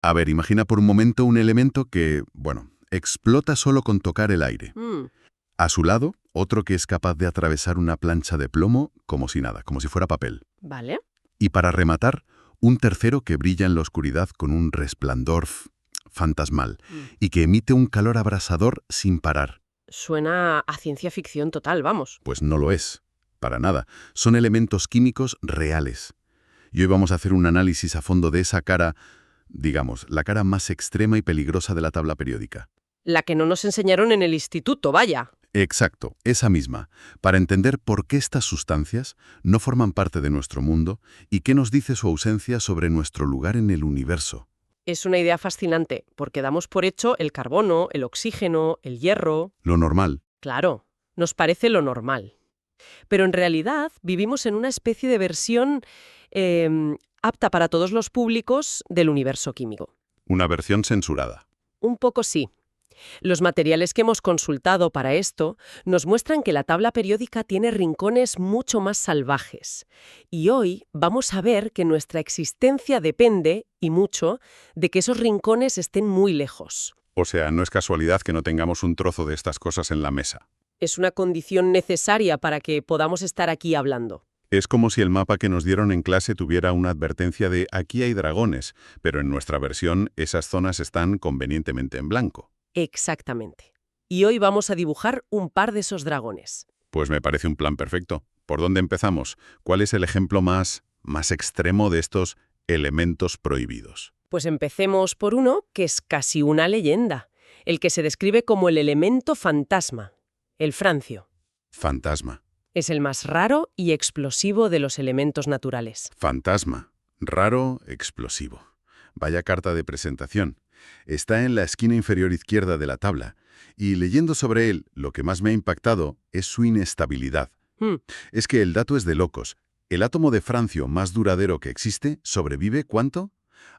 A ver, imagina por un momento un elemento que, bueno, explota solo con tocar el aire. A su lado, otro que es capaz de atravesar una plancha de plomo como si nada, como si fuera papel. Vale. Y para rematar, un tercero que brilla en la oscuridad con un resplandor fantasmal y que emite un calor abrasador sin parar. Suena a ciencia ficción total, vamos. Pues no lo es, para nada. Son elementos químicos reales. Y hoy vamos a hacer un análisis a fondo de esa cara, digamos, la cara más extrema y peligrosa de la tabla periódica. La que no nos enseñaron en el instituto, vaya. Exacto, esa misma, para entender por qué estas sustancias no forman parte de nuestro mundo y qué nos dice su ausencia sobre nuestro lugar en el universo. Es una idea fascinante, porque damos por hecho el carbono, el oxígeno, el hierro. Lo normal. Claro, nos parece lo normal. Pero en realidad vivimos en una especie de versión apta para todos los públicos del universo químico. Una versión censurada. Un poco sí. Los materiales que hemos consultado para esto nos muestran que la tabla periódica tiene rincones mucho más salvajes. Y hoy vamos a ver que nuestra existencia depende, y mucho, de que esos rincones estén muy lejos. O sea, no es casualidad que no tengamos un trozo de estas cosas en la mesa. Es una condición necesaria para que podamos estar aquí hablando. Es como si el mapa que nos dieron en clase tuviera una advertencia de aquí hay dragones, pero en nuestra versión esas zonas están convenientemente en blanco. Exactamente. Y hoy vamos a dibujar un par de esos dragones. Pues me parece un plan perfecto. ¿Por dónde empezamos? ¿Cuál es el ejemplo más extremo de estos elementos prohibidos? Pues empecemos por uno que es casi una leyenda, el que se describe como el elemento fantasma, el francio. Fantasma. Es el más raro y explosivo de los elementos naturales. Fantasma. Raro, explosivo. Vaya carta de presentación. Está en la esquina inferior izquierda de la tabla, y leyendo sobre él, lo que más me ha impactado es su inestabilidad. Es que el dato es de locos. El átomo de francio más duradero que existe sobrevive, ¿cuánto?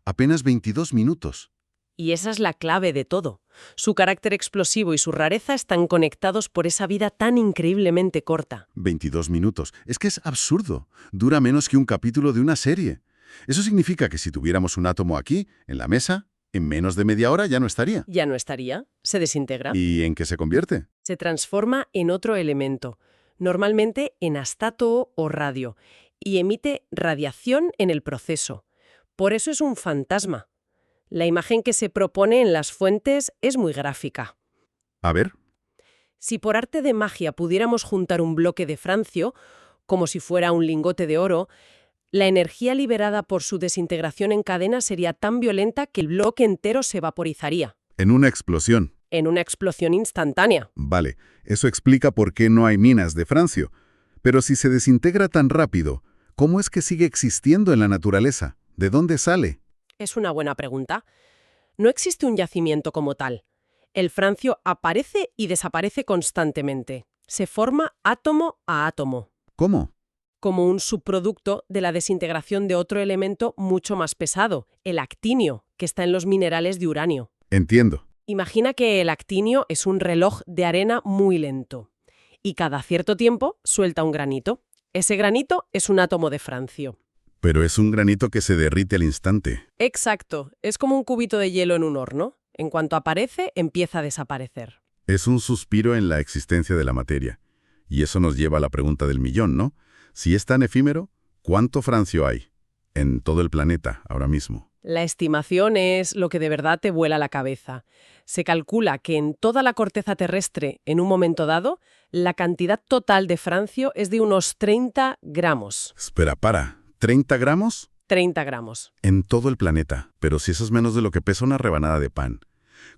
Apenas 22 minutos. Y esa es la clave de todo. Su carácter explosivo y su rareza están conectados por esa vida tan increíblemente corta. 22 minutos. Es que es absurdo. Dura menos que un capítulo de una serie. Eso significa que si tuviéramos un átomo aquí, en la mesa, en menos de media hora ya no estaría. Ya no estaría, se desintegra. ¿Y en qué se convierte? Se transforma en otro elemento, normalmente en astato o radio, y emite radiación en el proceso. Por eso es un fantasma. La imagen que se propone en las fuentes es muy gráfica. A ver. Si por arte de magia pudiéramos juntar un bloque de francio, como si fuera un lingote de oro, la energía liberada por su desintegración en cadena sería tan violenta que el bloque entero se vaporizaría. En una explosión. En una explosión instantánea. Vale, eso explica por qué no hay minas de francio. Pero si se desintegra tan rápido, ¿cómo es que sigue existiendo en la naturaleza? ¿De dónde sale? Es una buena pregunta. No existe un yacimiento como tal. El francio aparece y desaparece constantemente. Se forma átomo a átomo. ¿Cómo? Como un subproducto de la desintegración de otro elemento mucho más pesado, el actinio, que está en los minerales de uranio. Entiendo. Imagina que el actinio es un reloj de arena muy lento y cada cierto tiempo suelta un granito. Ese granito es un átomo de francio. Pero es un granito que se derrite al instante. Exacto, es como un cubito de hielo en un horno. En cuanto aparece, empieza a desaparecer. Es un suspiro en la existencia de la materia. Y eso nos lleva a la pregunta del millón, ¿no? Si es tan efímero, ¿cuánto francio hay en todo el planeta ahora mismo? La estimación es lo que de verdad te vuela la cabeza. Se calcula que en toda la corteza terrestre, en un momento dado, la cantidad total de francio es de unos 30 gramos. Espera, ¿30 gramos? 30 gramos. En todo el planeta. Pero si eso es menos de lo que pesa una rebanada de pan.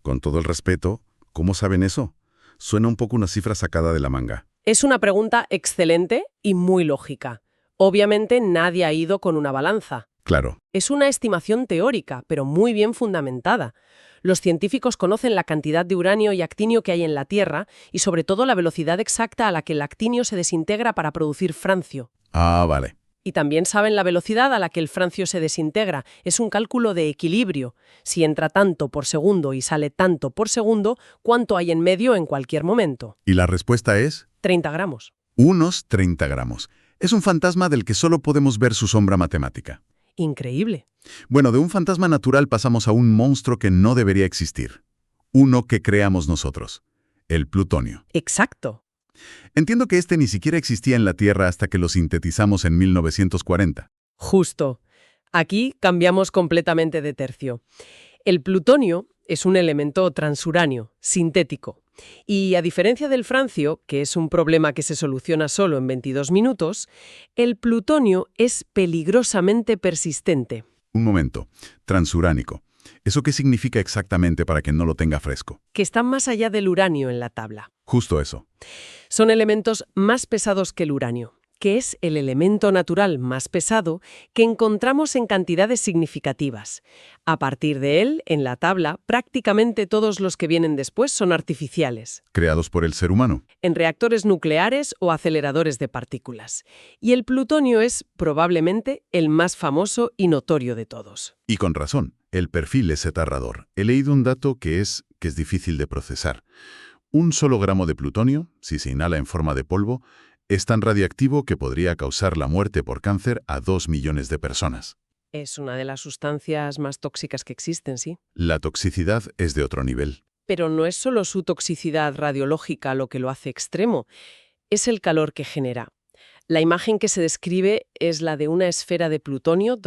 Con todo el respeto, ¿cómo saben eso? Suena un poco una cifra sacada de la manga. Es una pregunta excelente y muy lógica. Obviamente nadie ha ido con una balanza. Claro. Es una estimación teórica, pero muy bien fundamentada. Los científicos conocen la cantidad de uranio y actinio que hay en la Tierra y sobre todo la velocidad exacta a la que el actinio se desintegra para producir francio. Ah, vale. Y también saben la velocidad a la que el francio se desintegra. Es un cálculo de equilibrio. Si entra tanto por segundo y sale tanto por segundo, ¿cuánto hay en medio en cualquier momento? ¿Y la respuesta es? 30 gramos. Unos 30 gramos. Es un fantasma del que solo podemos ver su sombra matemática. Increíble. Bueno, de un fantasma natural pasamos a un monstruo que no debería existir. Uno que creamos nosotros. El plutonio. Exacto. Entiendo que este ni siquiera existía en la Tierra hasta que lo sintetizamos en 1940. Justo. Aquí cambiamos completamente de tercio. El plutonio es un elemento transuráneo, sintético. Y a diferencia del francio, que es un problema que se soluciona solo en 22 minutos, el plutonio es peligrosamente persistente. Un momento. Transuránico. ¿Eso qué significa exactamente para quien no lo tenga fresco? Que está más allá del uranio en la tabla. Justo eso. Son elementos más pesados que el uranio, que es el elemento natural más pesado que encontramos en cantidades significativas. A partir de él, en la tabla, prácticamente todos los que vienen después son artificiales, Creados por el ser humano. en reactores nucleares o aceleradores de partículas. Y el plutonio es, probablemente, el más famoso y notorio de todos. Y con razón. El perfil es aterrador. He leído un dato que es difícil de procesar. Un solo gramo de plutonio, si se inhala en forma de polvo, es tan radiactivo que podría causar la muerte por cáncer a 2 millones de personas. Es una de las sustancias más tóxicas que existen, sí. La toxicidad es de otro nivel. Pero no es solo su toxicidad radiológica lo que lo hace extremo, es el calor que genera. La imagen que se describe es la de una esfera de plutonio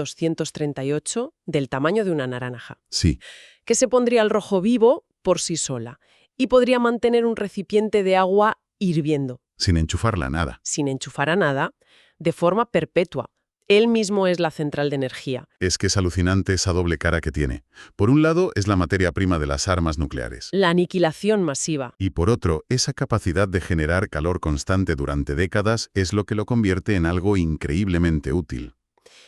238 del tamaño de una naranja, Sí, que se pondría al rojo vivo por sí sola y podría mantener un recipiente de agua hirviendo, sin enchufarla a nada. sin enchufar a nada, de forma perpetua. Él mismo es la central de energía. Es que es alucinante esa doble cara que tiene. Por un lado, es la materia prima de las armas nucleares. La aniquilación masiva. Y por otro, esa capacidad de generar calor constante durante décadas es lo que lo convierte en algo increíblemente útil.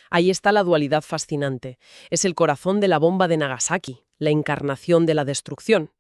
Ahí está la dualidad fascinante. Es el corazón de la bomba de Nagasaki, la encarnación de la destrucción.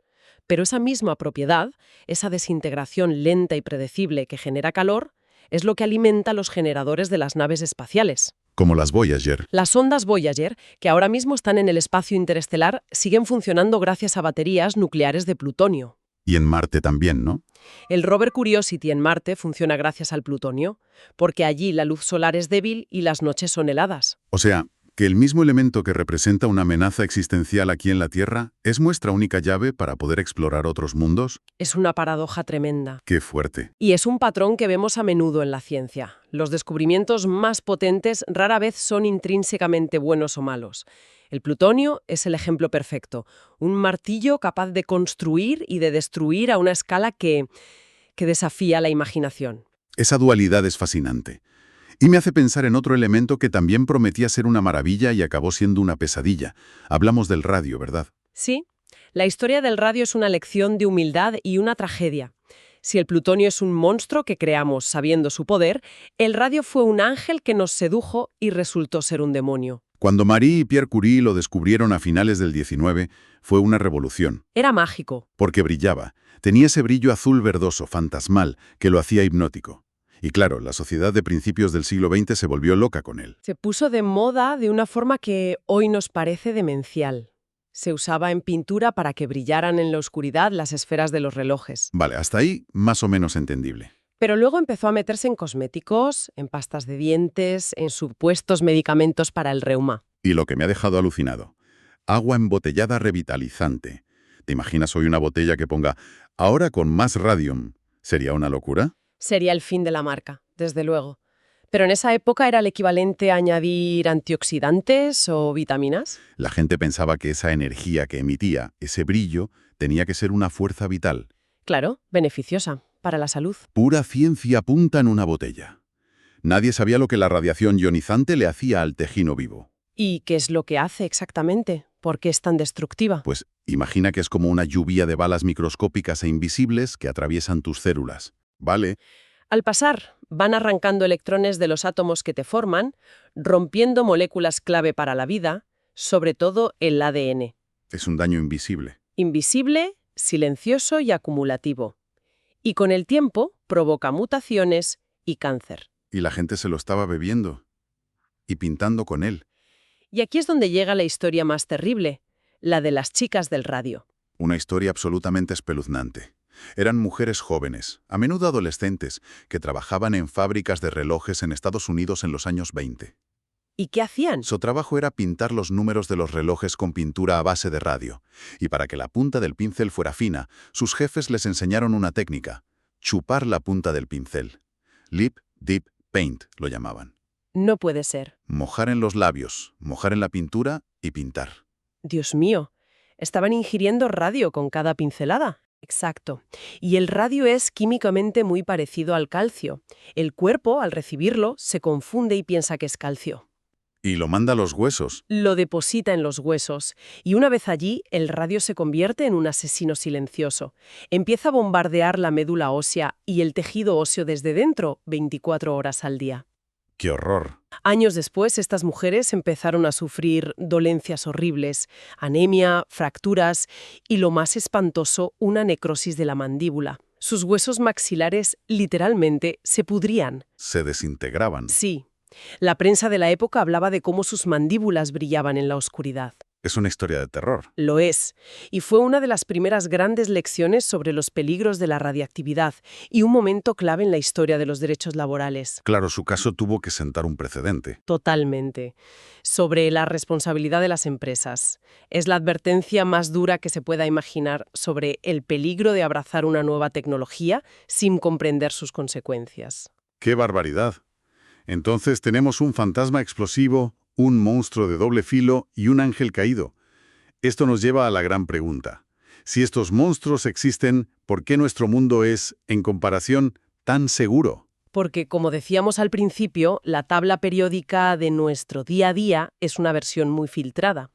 Pero esa misma propiedad, esa desintegración lenta y predecible que genera calor, es lo que alimenta los generadores de las naves espaciales. Como las Voyager. Las sondas Voyager, que ahora mismo están en el espacio interestelar, siguen funcionando gracias a baterías nucleares de plutonio. Y en Marte también, ¿no? El rover Curiosity en Marte funciona gracias al plutonio, porque allí la luz solar es débil y las noches son heladas. O sea, que el mismo elemento que representa una amenaza existencial aquí en la Tierra es nuestra única llave para poder explorar otros mundos. Es una paradoja tremenda. ¡Qué fuerte! Y es un patrón que vemos a menudo en la ciencia. Los descubrimientos más potentes rara vez son intrínsecamente buenos o malos. El plutonio es el ejemplo perfecto, un martillo capaz de construir y de destruir a una escala que desafía la imaginación. Esa dualidad es fascinante. Y me hace pensar en otro elemento que también prometía ser una maravilla y acabó siendo una pesadilla. Hablamos del radio, ¿verdad? Sí, la historia del radio es una lección de humildad y una tragedia. Si el plutonio es un monstruo que creamos sabiendo su poder, el radio fue un ángel que nos sedujo y resultó ser un demonio. Cuando Marie y Pierre Curie lo descubrieron a finales del 19, fue una revolución. Era mágico. Porque brillaba. Tenía ese brillo azul verdoso, fantasmal, que lo hacía hipnótico. Y claro, la sociedad de principios del siglo XX se volvió loca con él. Se puso de moda de una forma que hoy nos parece demencial. Se usaba en pintura para que brillaran en la oscuridad las esferas de los relojes. Vale, hasta ahí más o menos entendible. Pero luego empezó a meterse en cosméticos, en pastas de dientes, en supuestos medicamentos para el reuma. Y lo que me ha dejado alucinado. Agua embotellada revitalizante. ¿Te imaginas hoy una botella que ponga ahora con más radium? ¿Sería una locura? Sería el fin de la marca, desde luego. Pero en esa época era el equivalente a añadir antioxidantes o vitaminas. La gente pensaba que esa energía que emitía, ese brillo, tenía que ser una fuerza vital. Claro, beneficiosa para la salud. Pura ciencia punta en una botella. Nadie sabía lo que la radiación ionizante le hacía al tejido vivo. ¿Y qué es lo que hace exactamente? ¿Por qué es tan destructiva? Pues imagina que es como una lluvia de balas microscópicas e invisibles que atraviesan tus células. ¿Vale? Al pasar, van arrancando electrones de los átomos que te forman, rompiendo moléculas clave para la vida, sobre todo el ADN. Es un daño invisible. Invisible, silencioso y acumulativo. Y con el tiempo provoca mutaciones y cáncer. Y la gente se lo estaba bebiendo. Y pintando con él. Y aquí es donde llega la historia más terrible, la de las chicas del radio. Una historia absolutamente espeluznante. Eran mujeres jóvenes, a menudo adolescentes, que trabajaban en fábricas de relojes en Estados Unidos en los años 20. ¿Y qué hacían? Su trabajo era pintar los números de los relojes con pintura a base de radio. Y para que la punta del pincel fuera fina, sus jefes les enseñaron una técnica: chupar la punta del pincel. Lip Deep Paint lo llamaban. No puede ser. Mojar en los labios, mojar en la pintura y pintar. Dios mío, estaban ingiriendo radio con cada pincelada. Exacto. Y el radio es químicamente muy parecido al calcio. El cuerpo, al recibirlo, se confunde y piensa que es calcio. Y lo manda a los huesos. Lo deposita en los huesos, y una vez allí, el radio se convierte en un asesino silencioso. Empieza a bombardear la médula ósea y el tejido óseo desde dentro, 24 horas al día. ¡Qué horror! Años después, estas mujeres empezaron a sufrir dolencias horribles, anemia, fracturas y, lo más espantoso, una necrosis de la mandíbula. Sus huesos maxilares literalmente se pudrían. Se desintegraban. Sí. La prensa de la época hablaba de cómo sus mandíbulas brillaban en la oscuridad. Es una historia de terror. Lo es, y fue una de las primeras grandes lecciones sobre los peligros de la radiactividad y un momento clave en la historia de los derechos laborales. Claro, su caso tuvo que sentar un precedente. Totalmente. Sobre la responsabilidad de las empresas. Es la advertencia más dura que se pueda imaginar sobre el peligro de abrazar una nueva tecnología sin comprender sus consecuencias. ¡Qué barbaridad! Entonces tenemos un fantasma explosivo, un monstruo de doble filo y un ángel caído. Esto nos lleva a la gran pregunta. Si estos monstruos existen, ¿por qué nuestro mundo es, en comparación, tan seguro? Porque, como decíamos al principio, la tabla periódica de nuestro día a día es una versión muy filtrada.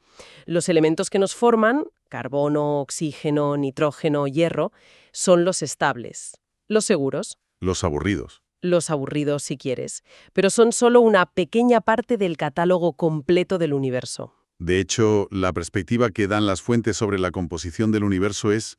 Los elementos que nos forman, carbono, oxígeno, nitrógeno, hierro, son los estables, los seguros. Los aburridos. Los aburridos, si quieres, pero son solo una pequeña parte del catálogo completo del universo. De hecho, la perspectiva que dan las fuentes sobre la composición del universo es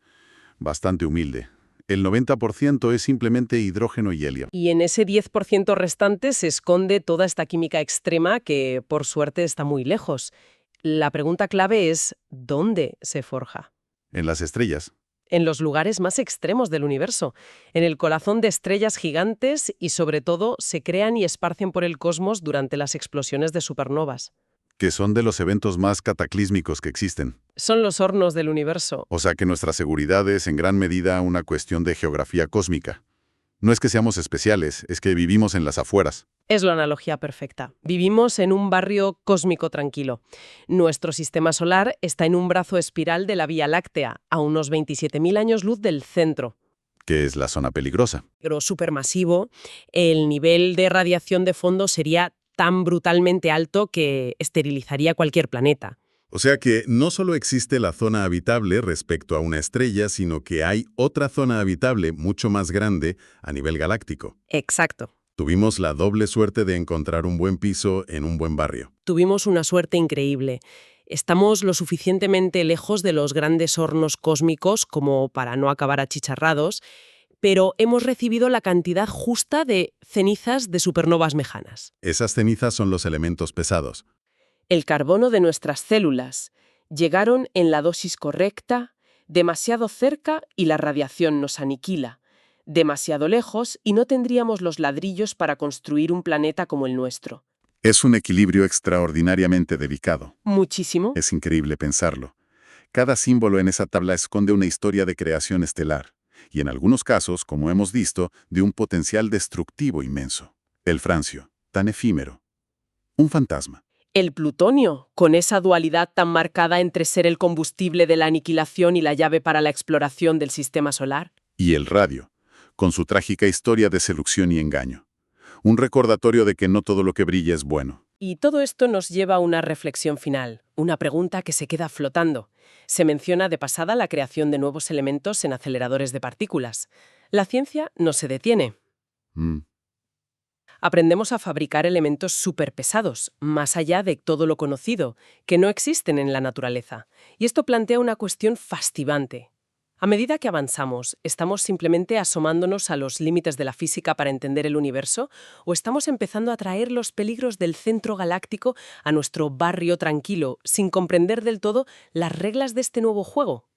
bastante humilde. El 90% es simplemente hidrógeno y helio. Y en ese 10% restante se esconde toda esta química extrema que, por suerte, está muy lejos. La pregunta clave es, ¿dónde se forja? En las estrellas. En los lugares más extremos del universo, en el corazón de estrellas gigantes y, sobre todo, se crean y esparcen por el cosmos durante las explosiones de supernovas. Que son de los eventos más cataclísmicos que existen. Son los hornos del universo. O sea que nuestra seguridad es en gran medida una cuestión de geografía cósmica. No es que seamos especiales, es que vivimos en las afueras. Es la analogía perfecta. Vivimos en un barrio cósmico tranquilo. Nuestro sistema solar está en un brazo espiral de la Vía Láctea, a unos 27.000 años luz del centro. Que es la zona peligrosa. Pero supermasivo, el nivel de radiación de fondo sería tan brutalmente alto que esterilizaría cualquier planeta. O sea que no solo existe la zona habitable respecto a una estrella, sino que hay otra zona habitable mucho más grande a nivel galáctico. Exacto. Tuvimos la doble suerte de encontrar un buen piso en un buen barrio. Tuvimos una suerte increíble. Estamos lo suficientemente lejos de los grandes hornos cósmicos como para no acabar achicharrados, pero hemos recibido la cantidad justa de cenizas de supernovas mejanas. Esas cenizas son los elementos pesados. El carbono de nuestras células llegaron en la dosis correcta, demasiado cerca y la radiación nos aniquila, demasiado lejos y no tendríamos los ladrillos para construir un planeta como el nuestro. Es un equilibrio extraordinariamente delicado. Muchísimo. Es increíble pensarlo. Cada símbolo en esa tabla esconde una historia de creación estelar, y en algunos casos, como hemos visto, de un potencial destructivo inmenso. El francio, tan efímero. Un fantasma. El plutonio, con esa dualidad tan marcada entre ser el combustible de la aniquilación y la llave para la exploración del sistema solar. Y el radio, con su trágica historia de seducción y engaño. Un recordatorio de que no todo lo que brilla es bueno. Y todo esto nos lleva a una reflexión final, una pregunta que se queda flotando. Se menciona de pasada la creación de nuevos elementos en aceleradores de partículas. La ciencia no se detiene. Aprendemos a fabricar elementos superpesados, más allá de todo lo conocido, que no existen en la naturaleza. Y esto plantea una cuestión fascinante. A medida que avanzamos, ¿estamos simplemente asomándonos a los límites de la física para entender el universo? ¿O estamos empezando a traer los peligros del centro galáctico a nuestro barrio tranquilo, sin comprender del todo las reglas de este nuevo juego?